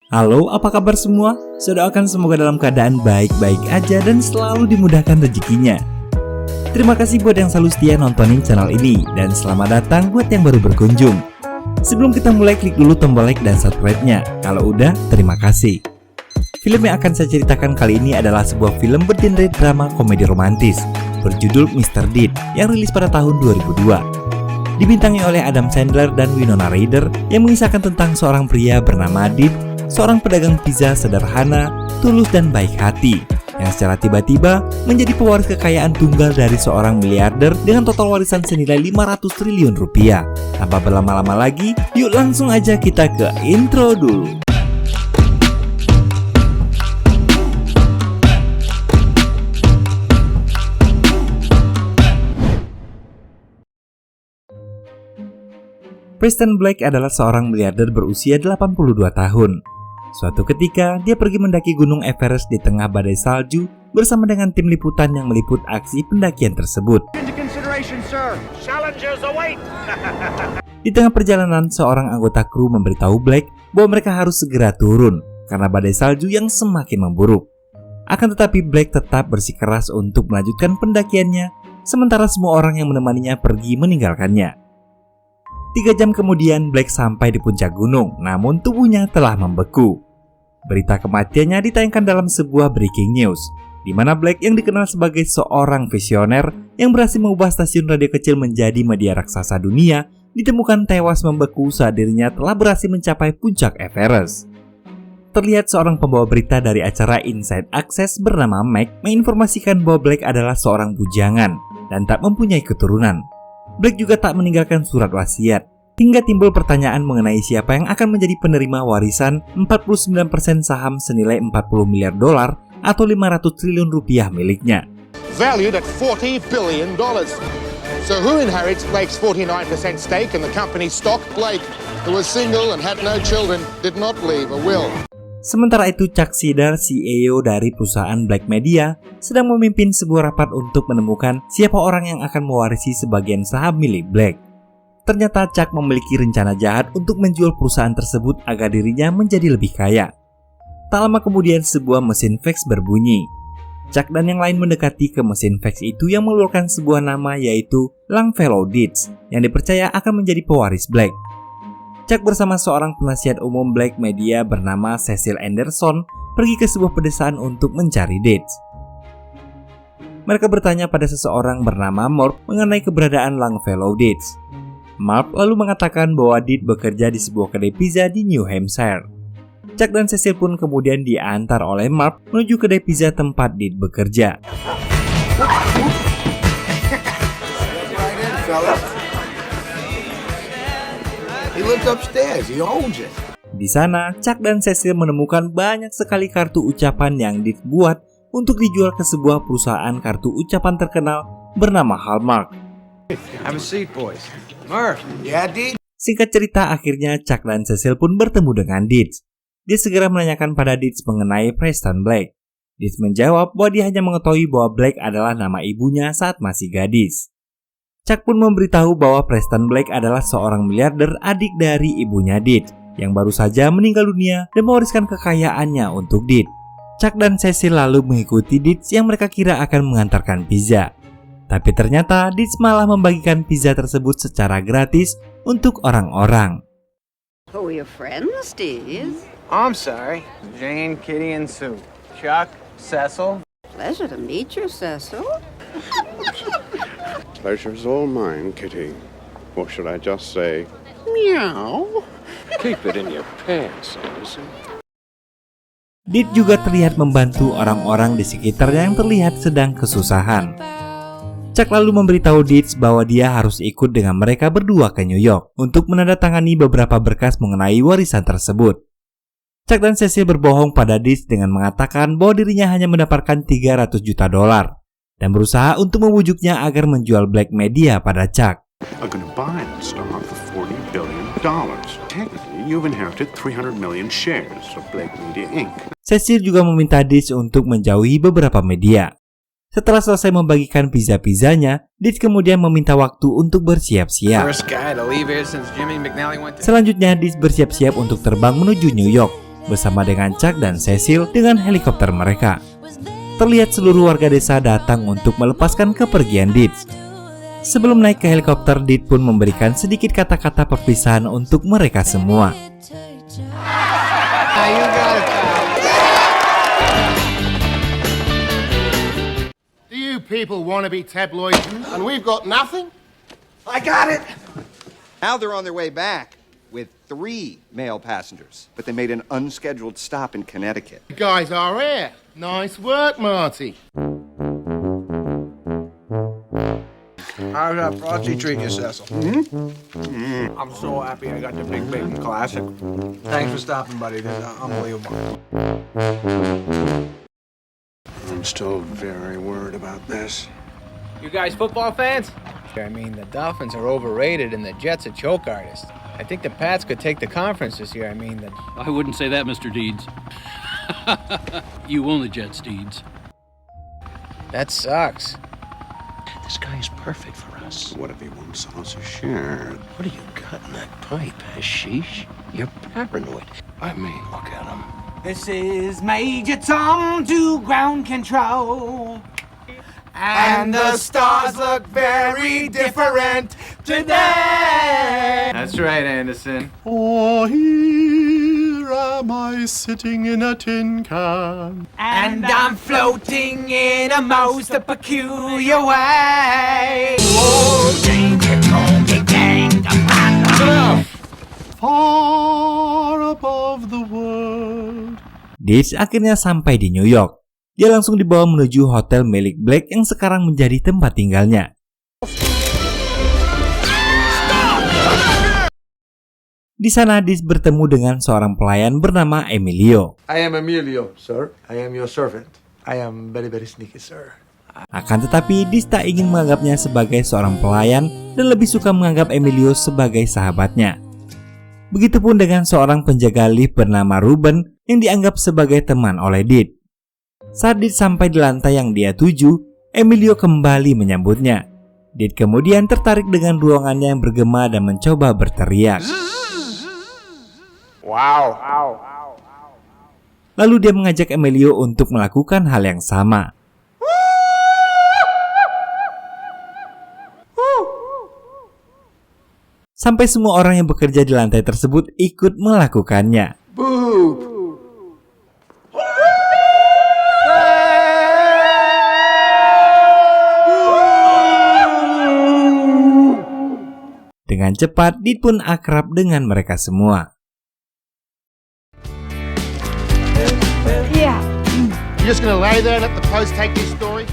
Halo, apa kabar semua? Saya doakan semoga dalam keadaan baik-baik aja dan selalu dimudahkan rezekinya. Terima kasih buat yang selalu setia nontonin channel ini, dan selamat datang buat yang baru berkunjung. Sebelum kita mulai, klik dulu tombol like dan subscribe-nya. Kalau udah, terima kasih. Film yang akan saya ceritakan kali ini adalah sebuah film bergenre drama komedi romantis berjudul Mr. Deed yang rilis pada tahun 2002. Dibintangi oleh Adam Sandler dan Winona Ryder yang mengisahkan tentang seorang pria bernama Deed, seorang pedagang pizza sederhana, tulus dan baik hati yang secara tiba-tiba menjadi pewaris kekayaan tunggal dari seorang miliarder dengan total warisan senilai 500 triliun rupiah. Tanpa berlama-lama lagi, yuk langsung aja kita ke intro dulu. Preston Black adalah seorang miliarder berusia 82 tahun. Suatu ketika, dia pergi mendaki Gunung Everest di tengah badai salju bersama dengan tim liputan yang meliput aksi pendakian tersebut. Di tengah perjalanan, seorang anggota kru memberitahu Black bahwa mereka harus segera turun karena badai salju yang semakin memburuk. Akan tetapi Black tetap bersikeras untuk melanjutkan pendakiannya, sementara semua orang yang menemaninya pergi meninggalkannya. 3 jam kemudian Black sampai di puncak gunung, namun tubuhnya telah membeku. Berita kematiannya ditayangkan dalam sebuah breaking news, di mana Black yang dikenal sebagai seorang visioner yang berhasil mengubah stasiun radio kecil menjadi media raksasa dunia, ditemukan tewas membeku saat dirinya telah berhasil mencapai puncak Everest. Terlihat seorang pembawa berita dari acara Inside Access bernama Mike menginformasikan bahwa Black adalah seorang bujangan dan tak mempunyai keturunan. Black juga tak meninggalkan surat wasiat, hingga timbul pertanyaan mengenai siapa yang akan menjadi penerima warisan 49% saham senilai 40 miliar dolar atau 500 triliun rupiah miliknya. Valued at $40 billion. So who inherits Blake's 49% stake in the company's stock? Blake, who was single and had no children, did not leave a will. Sementara itu, Chuck Siddar, CEO dari perusahaan Black Media, sedang memimpin sebuah rapat untuk menemukan siapa orang yang akan mewarisi sebagian saham milik Black. Ternyata Chuck memiliki rencana jahat untuk menjual perusahaan tersebut agar dirinya menjadi lebih kaya. Tak lama kemudian sebuah mesin fax berbunyi. Chuck dan yang lain mendekati ke mesin fax itu yang mengeluarkan sebuah nama, yaitu Longfellow Deeds, yang dipercaya akan menjadi pewaris Black. Chuck bersama seorang penasihat umum Black Media bernama Cecil Anderson pergi ke sebuah pedesaan untuk mencari Deeds. Mereka bertanya pada seseorang bernama Mark mengenai keberadaan Longfellow Deeds. Mark lalu mengatakan bahwa Deeds bekerja di sebuah kedai pizza di New Hampshire. Chuck dan Cecil pun kemudian diantar oleh Mark menuju kedai pizza tempat Deeds bekerja. Di sana, Chuck dan Cecil menemukan banyak sekali kartu ucapan yang dibuat untuk dijual ke sebuah perusahaan kartu ucapan terkenal bernama Hallmark. Singkat cerita, akhirnya Chuck dan Cecil pun bertemu dengan Deeds. Dia segera menanyakan pada Deeds mengenai Preston Black. Deeds menjawab bahwa dia hanya mengetahui bahwa Black adalah nama ibunya saat masih gadis. Chuck pun memberitahu bahwa Preston Black adalah seorang miliarder adik dari ibunya Deeds yang baru saja meninggal dunia dan mewariskan kekayaannya untuk Deeds. Chuck dan Cecil lalu mengikuti Deeds yang mereka kira akan mengantarkan pizza. Tapi ternyata Deeds malah membagikan pizza tersebut secara gratis untuk orang-orang. Who are your friends, Deeds? I'm sorry. Jane, Kitty, and Sue. Chuck, Cecil. Pleasure to meet you, Cecil. Pleasure's all mine, Kitty. Or should I just say, Meow. keep it in your pants, Anderson. Deeds juga terlihat membantu orang-orang di sekitarnya yang terlihat sedang kesusahan. Chuck lalu memberitahu Deeds bahwa dia harus ikut dengan mereka berdua ke New York untuk menandatangani beberapa berkas mengenai warisan tersebut. Chuck dan Cecil berbohong pada Deeds dengan mengatakan bahwa dirinya hanya mendapatkan 300 juta dolar dan berusaha untuk memujuknya agar menjual Black Media pada Chuck. I'm gonna buy the stock for $40 billion. Technically, you've inherited 300 million shares of Black Media Inc. Cecil juga meminta Deeds untuk menjauhi beberapa media. Setelah selesai membagikan pizza-pizzanya, Deeds kemudian meminta waktu untuk bersiap-siap. Selanjutnya, Deeds bersiap-siap untuk terbang menuju New York. bersama dengan Chuck dan Cecil dengan helikopter mereka. Terlihat seluruh warga desa datang untuk melepaskan kepergian Deed. Sebelum naik ke helikopter, Deed pun memberikan sedikit kata-kata perpisahan untuk mereka semua. Do you people want to be tabloids and we've got nothing? I got it! Now they're on their way back with 3 male passengers, but they made an unscheduled stop in Connecticut. You guys are here. Nice work, Marty. How's that frosty treat you, Cecil? I'm so happy I got the Big Bacon Classic. Thanks for stopping, buddy. This is unbelievable. I'm still very worried about this. You guys football fans? I mean, the Dolphins are overrated and the Jets a choke artist. I think the Pats could take the conference this year. I wouldn't say that, Mr. Deeds. You own the Jets, Deeds. That sucks. This guy is perfect for us. What if he wants us to share? What do you got in that pipe, hashish? You're paranoid. I mean, look at him. This is Major Tom to ground control. And the stars look very different today. That's right, Anderson. Oh, here am I sitting in a tin can. And I'm floating in a most peculiar way. Oh, danger, danger, danger. Far above the world. Deeds akhirnya sampai di New York. Dia langsung dibawa menuju hotel milik Black yang sekarang menjadi tempat tinggalnya. Di sana Deeds bertemu dengan seorang pelayan bernama Emilio. I am Emilio, sir. I am your servant. I am very, very sneaky, sir. Akan tetapi Deeds tak ingin menganggapnya sebagai seorang pelayan dan lebih suka menganggap Emilio sebagai sahabatnya. Begitupun dengan seorang penjaga lift bernama Ruben yang dianggap sebagai teman oleh Deeds. Saat Deeds sampai di lantai yang dia tuju, Emilio kembali menyambutnya. Deeds kemudian tertarik dengan ruangannya yang bergema dan mencoba berteriak. Wow. Lalu dia mengajak Emilio untuk melakukan hal yang sama. Sampai semua orang yang bekerja di lantai tersebut ikut melakukannya. Dengan cepat, Deeds pun akrab dengan mereka semua. You're just going to lay there and let the post take this story?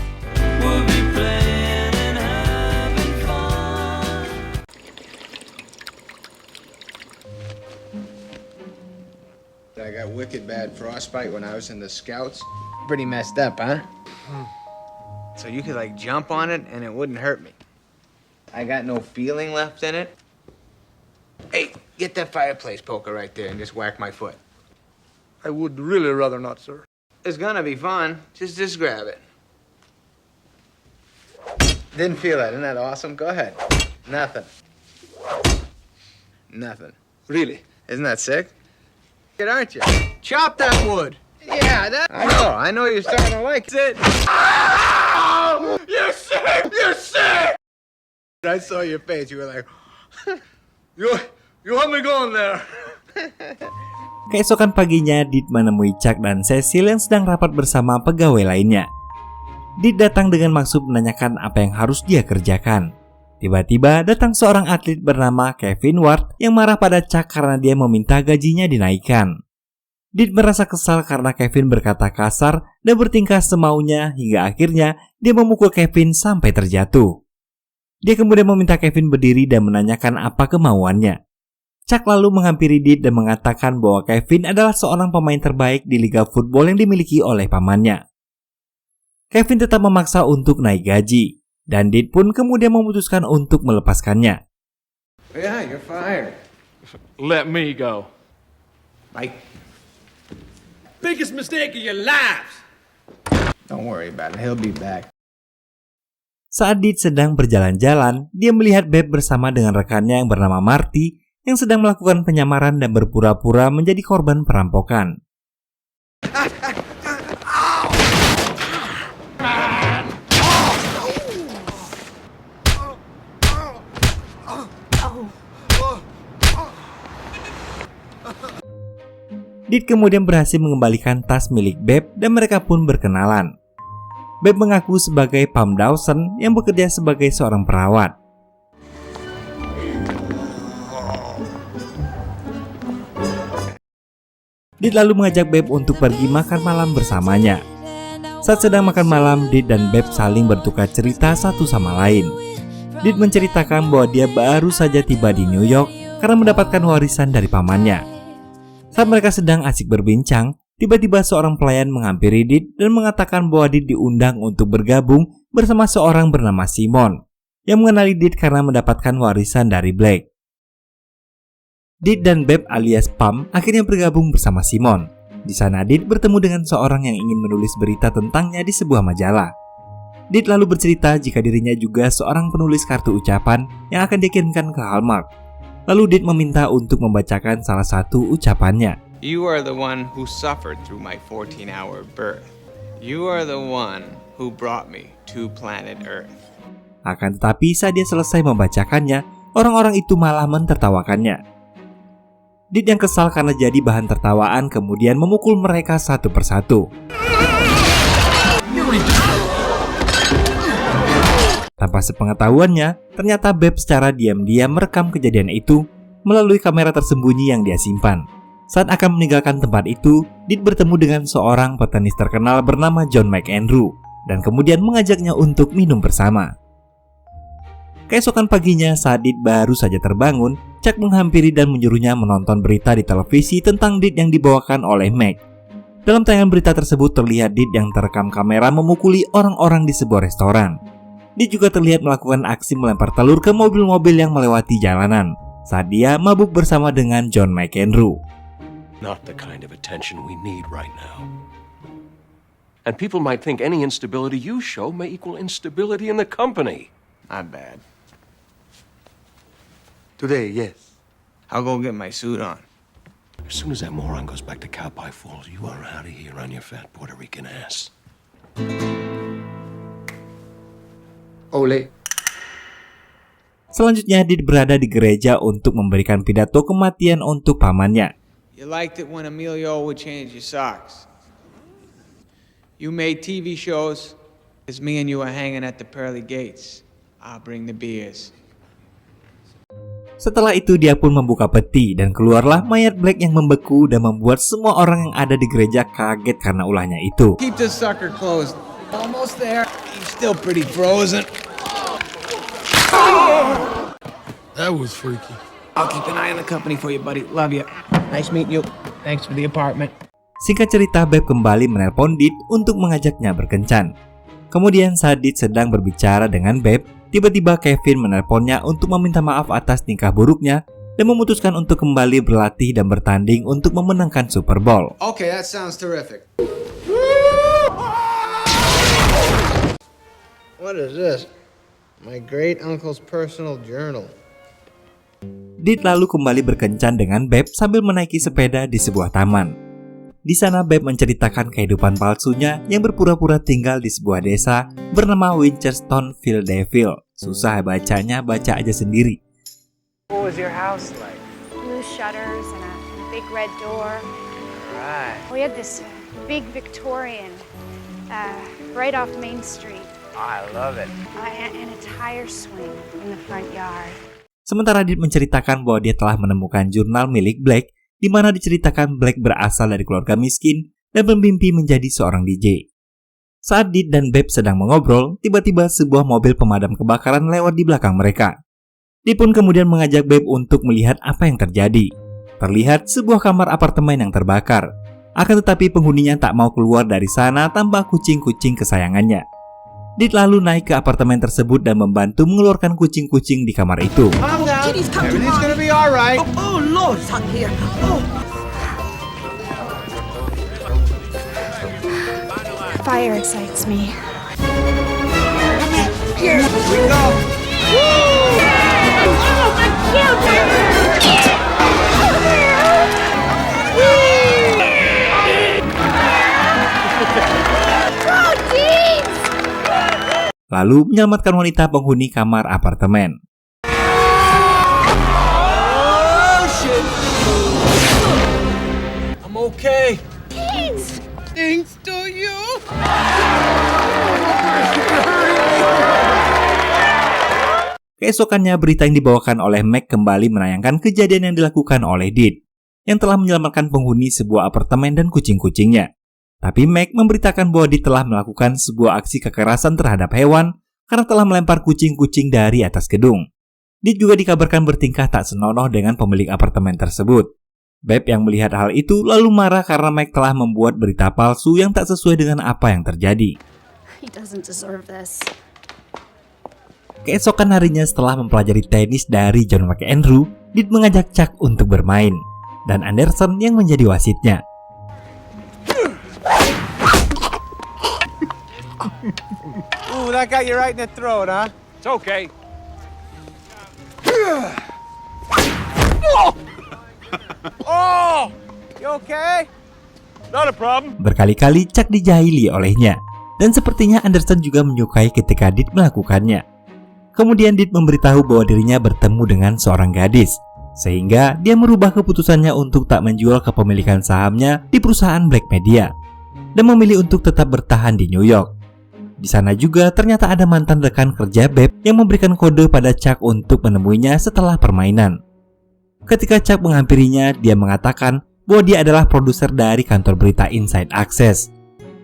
I got wicked bad frostbite when I was in the Scouts. Pretty messed up, huh? So you could like jump on it and it wouldn't hurt me. I got no feeling left in it. Hey, get that fireplace poker right there and just whack my foot. I would really rather not, sir. It's gonna be fun. Just grab it. Didn't feel it. Isn't that awesome? Go ahead. Nothing. Really? Isn't that sick? Good, aren't you? Chop that wood. Yeah, I know you're starting to like it. Oh, you're sick. I saw your face. You were like, you want me going there? Keesokan paginya, Deeds menemui Chuck dan Cecil yang sedang rapat bersama pegawai lainnya. Deeds datang dengan maksud menanyakan apa yang harus dia kerjakan. Tiba-tiba datang seorang atlet bernama Kevin Ward yang marah pada Chuck karena dia meminta gajinya dinaikkan. Deeds merasa kesal karena Kevin berkata kasar dan bertingkah semaunya hingga akhirnya dia memukul Kevin sampai terjatuh. Dia kemudian meminta Kevin berdiri dan menanyakan apa kemauannya. Chuck lalu menghampiri Deeds dan mengatakan bahwa Kevin adalah seorang pemain terbaik di liga football yang dimiliki oleh pamannya. Kevin tetap memaksa untuk naik gaji, dan Deeds pun kemudian memutuskan untuk melepaskannya. Yeah, you're fired. Let me go. Mike, Biggest mistake of your lives. don't worry about it. He'll be back. Saat Deeds sedang berjalan-jalan, dia melihat Beb bersama dengan rekannya yang bernama Marty yang sedang melakukan penyamaran dan berpura-pura menjadi korban perampokan. Did kemudian berhasil mengembalikan tas milik Babe dan mereka pun berkenalan. Babe mengaku sebagai Pam Dawson yang bekerja sebagai seorang perawat. Did lalu mengajak Babe untuk pergi makan malam bersamanya. Saat sedang makan malam, Did dan Babe saling bertukar cerita satu sama lain. Did menceritakan bahwa dia baru saja tiba di New York karena mendapatkan warisan dari pamannya. Saat mereka sedang asik berbincang, tiba-tiba seorang pelayan menghampiri Did dan mengatakan bahwa Did diundang untuk bergabung bersama seorang bernama Simon yang mengenali Did karena mendapatkan warisan dari Blake. Did dan Babe alias Pam akhirnya bergabung bersama Simon. Di sana Did bertemu dengan seorang yang ingin menulis berita tentangnya di sebuah majalah. Did lalu bercerita jika dirinya juga seorang penulis kartu ucapan yang akan dikirimkan ke Hallmark. Lalu Did meminta untuk membacakan salah satu ucapannya. You are the one who suffered through my 14-hour birth. You are the one who brought me to planet Earth. Akan tetapi saat dia selesai membacakannya, orang-orang itu malah mentertawakannya. Did yang kesal karena jadi bahan tertawaan kemudian memukul mereka satu persatu. Tanpa sepengetahuannya, ternyata Babe secara diam-diam merekam kejadian itu melalui kamera tersembunyi yang dia simpan. Saat akan meninggalkan tempat itu, Did bertemu dengan seorang petenis terkenal bernama John McEnroe dan kemudian mengajaknya untuk minum bersama. Keesokan paginya saat Did baru saja terbangun, Chuck menghampiri dan menyuruhnya menonton berita di televisi tentang Did yang dibawakan oleh Mac. Dalam tayangan berita tersebut terlihat Did yang terekam kamera memukuli orang-orang di sebuah restoran. Did juga terlihat melakukan aksi melempar telur ke mobil-mobil yang melewati jalanan saat dia mabuk bersama dengan John McEnroe. Not the kind of attention we need right now. And people might think any instability you show may equal instability in the company. Not bad. Today, yes. I'll go get my suit on. As soon as that moron goes back to Cowboy Falls, you are out of here on your fat Puerto Rican ass. Ole. Selanjutnya Did berada di gereja untuk memberikan pidato kematian untuk pamannya. You liked it when Emilio would change your socks. You made TV shows as me and you were hanging at the pearly gates. I'll bring the beers. Setelah itu dia pun membuka peti dan keluarlah mayat Blake yang membeku dan membuat semua orang yang ada di gereja kaget karena ulahnya itu. Keep this sucker closed. Almost there. He's still pretty frozen. That was freaky. I'll keep an eye on the company for you, buddy. Love you. Nice meeting you. Thanks for the apartment. Singkat cerita, Babe kembali menelpon Did untuk mengajaknya berkencan. Kemudian saat Did sedang berbicara dengan Babe, tiba-tiba Kevin menelponnya untuk meminta maaf atas tingkah buruknya dan memutuskan untuk kembali berlatih dan bertanding untuk memenangkan Super Bowl. Okay, that sounds terrific. What is this? My great uncle's personal journal. Did lalu kembali berkencan dengan Babe sambil menaiki sepeda di sebuah taman. Di sana Babe menceritakan kehidupan palsunya yang berpura-pura tinggal di sebuah desa bernama Winchester, Philadelphia. Susah bacanya, baca aja sendiri. What was your house like? Blue shutters and a big red door. Right. We had this big Victorian right off Main Street. Oh, I love it. And a tire swing in the front yard. Sementara Did menceritakan bahwa dia telah menemukan jurnal milik Blake di mana diceritakan Blake berasal dari keluarga miskin dan bermimpi menjadi seorang DJ. Saat Did dan Babe sedang mengobrol, tiba-tiba sebuah mobil pemadam kebakaran lewat di belakang mereka. Did pun kemudian mengajak Babe untuk melihat apa yang terjadi. Terlihat sebuah kamar apartemen yang terbakar. Akan tetapi penghuninya tak mau keluar dari sana tanpa kucing-kucing kesayangannya. Did lalu naik ke apartemen tersebut dan membantu mengeluarkan kucing-kucing di kamar itu. Calm down. Everything's gonna be all right. Oh, Lord, it's hot here. Oh. Fire excites me. Here we go. Oh, my children! lalu menyelamatkan wanita penghuni kamar apartemen. I'm okay. Thanks to you. Keesokannya berita yang dibawakan oleh Meg kembali menayangkan kejadian yang dilakukan oleh Deed, yang telah menyelamatkan penghuni sebuah apartemen dan kucing-kucingnya. Tapi Meg memberitakan bahwa Deed telah melakukan sebuah aksi kekerasan terhadap hewan karena telah melempar kucing-kucing dari atas gedung. Deed juga dikabarkan bertingkah tak senonoh dengan pemilik apartemen tersebut. Beb yang melihat hal itu lalu marah karena Meg telah membuat berita palsu yang tak sesuai dengan apa yang terjadi. He doesn't deserve this. Keesokan harinya setelah mempelajari tenis dari John McEnroe, Deed mengajak Chuck untuk bermain, dan Anderson yang menjadi wasitnya. Ooh, that got you right in the throat, huh? It's okay. Oh! You okay? Not a problem. Berkali-kali Chuck dijahili olehnya, dan sepertinya Anderson juga menyukai ketika Deed melakukannya. Kemudian Deed memberitahu bahwa dirinya bertemu dengan seorang gadis, sehingga dia merubah keputusannya untuk tak menjual kepemilikan sahamnya di perusahaan Black Media, dan memilih untuk tetap bertahan di New York. Di sana juga ternyata ada mantan rekan kerja Beb yang memberikan kode pada Chuck untuk menemuinya setelah permainan. Ketika Chuck menghampirinya, dia mengatakan bahwa dia adalah produser dari kantor berita Inside Access.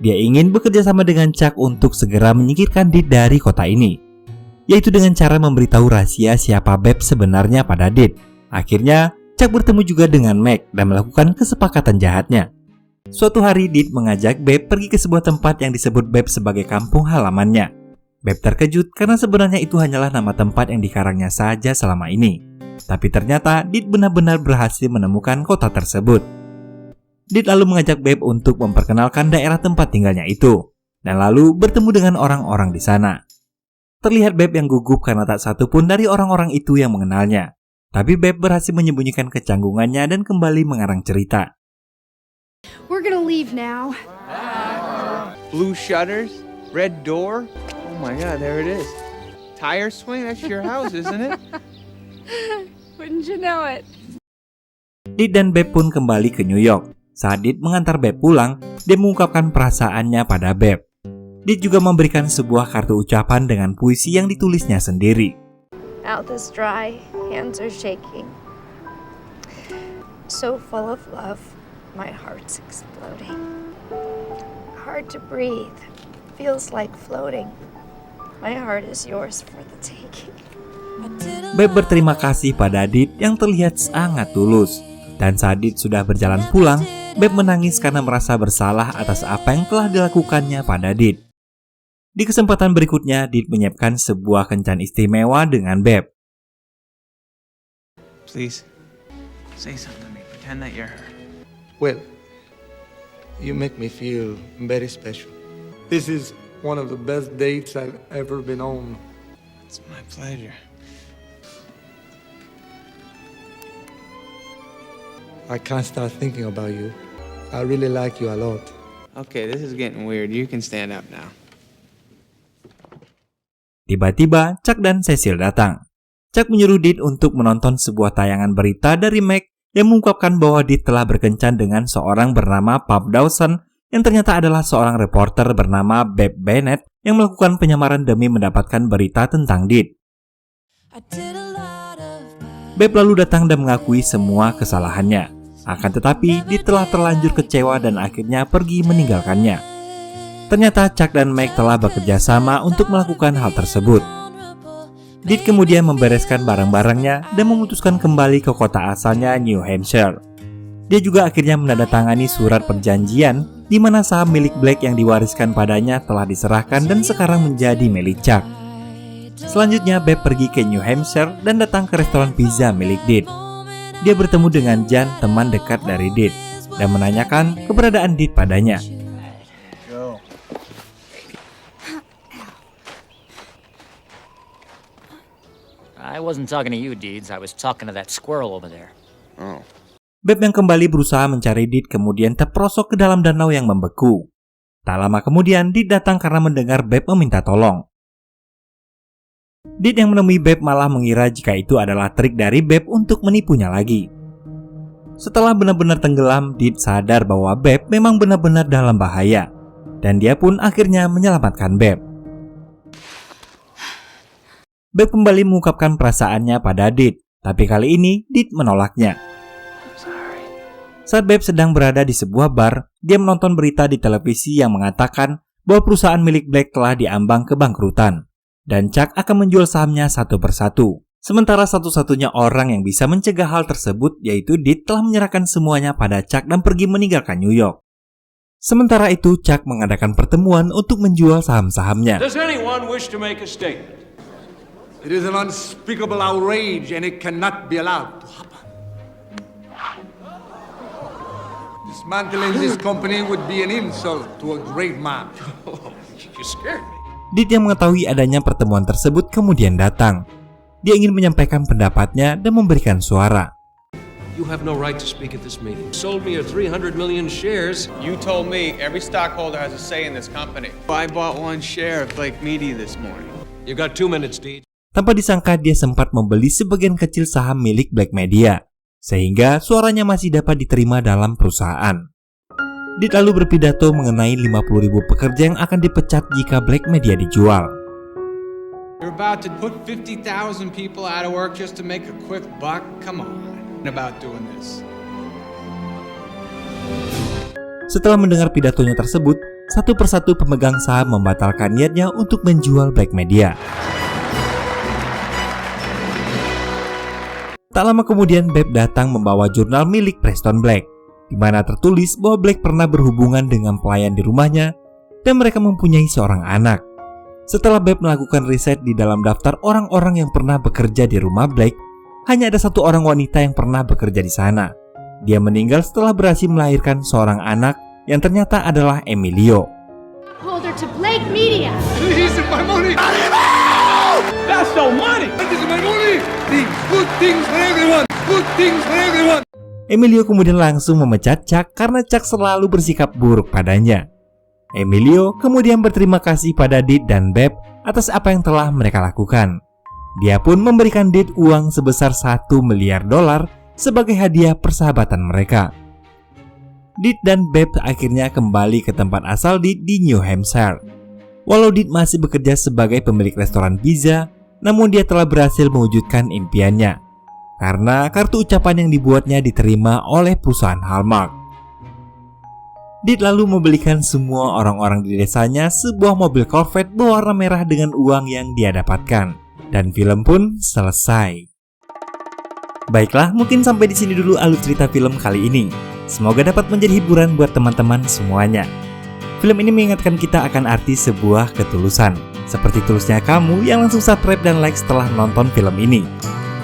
Dia ingin bekerja sama dengan Chuck untuk segera menyingkirkan Deed dari kota ini, yaitu dengan cara memberitahu rahasia siapa Beb sebenarnya pada Deed. Akhirnya, Chuck bertemu juga dengan Meg dan melakukan kesepakatan jahatnya. Suatu hari Deed mengajak Beb pergi ke sebuah tempat yang disebut Beb sebagai kampung halamannya. Beb terkejut karena sebenarnya itu hanyalah nama tempat yang dikarangnya saja selama ini. Tapi ternyata Deed benar-benar berhasil menemukan kota tersebut. Deed lalu mengajak Beb untuk memperkenalkan daerah tempat tinggalnya itu, dan lalu bertemu dengan orang-orang di sana. Terlihat Beb yang gugup karena tak satu pun dari orang-orang itu yang mengenalnya. Tapi Beb berhasil menyembunyikan kecanggungannya dan kembali mengarang cerita. We're gonna leave now. Blue shutters, red door. Oh my God, there it is. Tire swing, that's your house, isn't it? Wouldn't you know it? Deed dan Beb pun kembali ke New York. Saat Deed mengantar Beb pulang, dia mengungkapkan perasaannya pada Beb. Deed juga memberikan sebuah kartu ucapan dengan puisi yang ditulisnya sendiri. Mouth is dry, hands are shaking. So full of love, my heart's exploding. Hard to breathe, feels like floating. My heart is yours for the taking. Beb berterima kasih pada Deed yang terlihat sangat tulus. Dan saat Deed sudah berjalan pulang, Beb menangis karena merasa bersalah atas apa yang telah dilakukannya pada Deed. Di kesempatan berikutnya, Deed menyiapkan sebuah kencan istimewa dengan Beb. Please, say something to me. Pretend that you're her. Well, you make me feel very special. This is one of the best dates I've ever been on. It's my pleasure. I can't stop thinking about you. I really like you a lot. Okay, this is getting weird. You can stand up now. Tiba-tiba, Chuck dan Cecil datang. Chuck menyuruh Deed untuk menonton sebuah tayangan berita dari Meg yang mengungkapkan bahwa Deed telah berkencan dengan seorang bernama Pop Dawson yang ternyata adalah seorang reporter bernama Beb Bennett yang melakukan penyamaran demi mendapatkan berita tentang Deed. Beb lalu datang dan mengakui semua kesalahannya. Akan tetapi, Deed telah terlanjur kecewa dan akhirnya pergi meninggalkannya. Ternyata Chuck dan Meg telah bekerja sama untuk melakukan hal tersebut. Deed kemudian membereskan barang-barangnya dan memutuskan kembali ke kota asalnya New Hampshire. Dia juga akhirnya menandatangani surat perjanjian di mana saham milik Blake yang diwariskan padanya telah diserahkan dan sekarang menjadi milik Chuck. Selanjutnya Beb pergi ke New Hampshire dan datang ke restoran pizza milik Deed. Dia bertemu dengan Jan, teman dekat dari Deed, dan menanyakan keberadaan Deed padanya. I wasn't talking to you, Deeds. I was talking to that squirrel over there. Oh. Beb yang kembali berusaha mencari Deed kemudian terperosok ke dalam danau yang membeku. Tak lama kemudian Deed datang karena mendengar Beb meminta tolong. Dit yang menemui Beb malah mengira jika itu adalah trik dari Beb untuk menipunya lagi. Setelah benar-benar tenggelam, Dit sadar bahwa Beb memang benar-benar dalam bahaya. Dan dia pun akhirnya menyelamatkan Beb. Beb kembali mengungkapkan perasaannya pada Dit, tapi kali ini Dit menolaknya. Saat Beb sedang berada di sebuah bar, dia menonton berita di televisi yang mengatakan bahwa perusahaan milik Blake telah diambang kebangkrutan. Dan Chuck akan menjual sahamnya satu persatu. Sementara satu-satunya orang yang bisa mencegah hal tersebut yaitu Dit telah menyerahkan semuanya pada Chuck dan pergi meninggalkan New York. Sementara itu Chuck mengadakan pertemuan untuk menjual saham-sahamnya. Does anyone wish to make a statement? It is an unspeakable outrage and it cannot be allowed to happen. Dismantling this company would be an insult to a great man. You scared me. Dit yang mengetahui adanya pertemuan tersebut kemudian datang. Dia ingin menyampaikan pendapatnya dan memberikan suara. You have no right to speak at this meeting. Sold me your 300 million shares. You told me every stockholder has a say in this company. I bought one share of Blake Media this morning. You got 2 minutes, Deed. Tanpa disangka dia sempat membeli sebagian kecil saham milik Blake Media, sehingga suaranya masih dapat diterima dalam perusahaan. Dit lalu berpidato mengenai 50.000 pekerja yang akan dipecat jika Blake Media dijual. You're about to put 50,000 people out of work just to make a quick buck? Come on, about doing this. Setelah mendengar pidatonya tersebut, satu persatu pemegang saham membatalkan niatnya untuk menjual Blake Media. Tak lama kemudian Beb datang membawa jurnal milik Preston Black, di mana tertulis bahwa Blake pernah berhubungan dengan pelayan di rumahnya dan mereka mempunyai seorang anak. Setelah Beb melakukan riset di dalam daftar orang-orang yang pernah bekerja di rumah Blake, hanya ada satu orang wanita yang pernah bekerja di sana. Dia meninggal setelah berhasil melahirkan seorang anak yang ternyata adalah Emilio. Hold her to Blake Media. This is my money. That's no money! This is my money. Good things for everyone. Good things for everyone. Emilio kemudian langsung memecat Chuck karena Chuck selalu bersikap buruk padanya. Emilio kemudian berterima kasih pada Dit dan Beb atas apa yang telah mereka lakukan. Dia pun memberikan Dit uang sebesar $1 miliar sebagai hadiah persahabatan mereka. Dit dan Beb akhirnya kembali ke tempat asal Dit di New Hampshire. Walau Dit masih bekerja sebagai pemilik restoran pizza, namun dia telah berhasil mewujudkan impiannya karena kartu ucapan yang dibuatnya diterima oleh perusahaan Hallmark. Dit lalu membelikan semua orang-orang di desanya sebuah mobil Corvette berwarna merah dengan uang yang dia dapatkan, dan film pun selesai. Baiklah, mungkin sampai di sini dulu alur cerita film kali ini. Semoga dapat menjadi hiburan buat teman-teman semuanya. Film ini mengingatkan kita akan arti sebuah ketulusan, seperti tulusnya kamu yang langsung subscribe dan like setelah nonton film ini.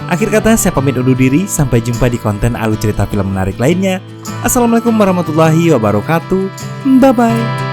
Akhir kata, saya pamit undur diri. Sampai jumpa di konten alur cerita film menarik lainnya. Assalamualaikum warahmatullahi wabarakatuh. Bye-bye.